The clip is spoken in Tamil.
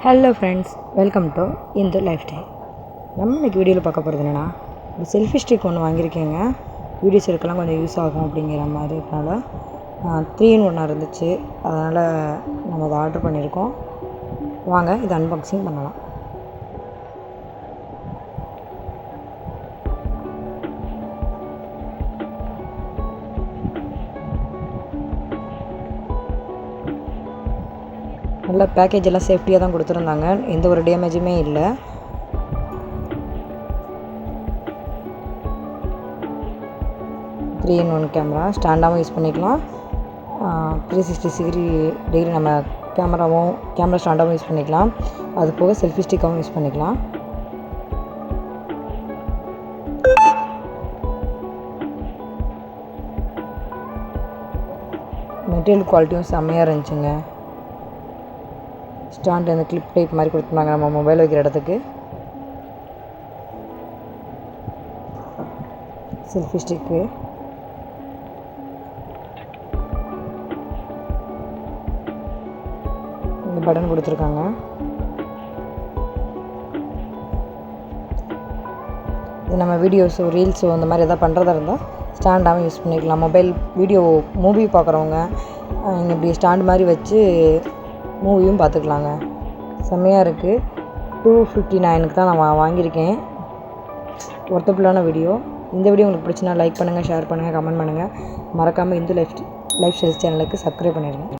Hello friends, welcome to Hindu life style. நம்ம இன்றைக்கி வீடியோவில் பார்க்க போகிறது என்னென்னா, ஒரு செல்ஃபி ஸ்டிக் ஒன்று வாங்கியிருக்கேங்க. வீடியோஸ் எடுக்கலாம் கொஞ்சம் யூஸ் ஆகும் அப்படிங்கிற மாதிரி இருக்கனால 3-in-1 இருந்துச்சு. அதனால் நம்ம அதை ஆர்டர் பண்ணியிருக்கோம். வாங்க இதை அன்பாக்சிங் பண்ணலாம். நல்ல பேக்கேஜ் எல்லாம் சேஃப்டியாக தான் கொடுத்துருந்தாங்க. எந்த ஒரு டேமேஜுமே இல்லை. த்ரீ இன் ஒன் கேமரா ஸ்டாண்டாகவும் யூஸ் பண்ணிக்கலாம். 360 டிகிரி நம்ம கேமரா ஸ்டாண்டாகவும் யூஸ் பண்ணிக்கலாம். அது போக செல்ஃபி ஸ்டிக்காகவும் யூஸ் பண்ணிக்கலாம். மெட்டீரியல் குவாலிட்டியும் செம்மையாக இருந்துச்சுங்க. ஸ்டாண்டு அந்த கிளிப் டைப் மாதிரி கொடுத்துருந்தாங்க நம்ம மொபைல் வைக்கிற இடத்துக்கு. செல்ஃபி ஸ்டிக்கு இந்த பட்டன் கொடுத்துருக்காங்க. இது நம்ம வீடியோஸோ ரீல்ஸோ இந்த மாதிரி எதாவது பண்ணுறதா இருந்தால் ஸ்டாண்டாகவும் யூஸ் பண்ணிக்கலாம். மூவி பார்க்குறவங்க இங்கே இப்படி ஸ்டாண்டு மாதிரி வச்சு மூவியும் பார்த்துக்கலாங்க. செம்மையாக இருக்குது. 259க்கு தான் நான் வாங்கியிருக்கேன். ஒர்த்தபுளான வீடியோ. இந்த வீடியோ உங்களுக்கு பிடிச்சினா லைக் பண்ணுங்கள், ஷேர் பண்ணுங்கள், கமெண்ட் பண்ணுங்கள். மறக்காமல் இந்து லைஃப் ஸ்டைல் சேனலுக்கு சப்ஸ்கிரைப் பண்ணிடுங்க.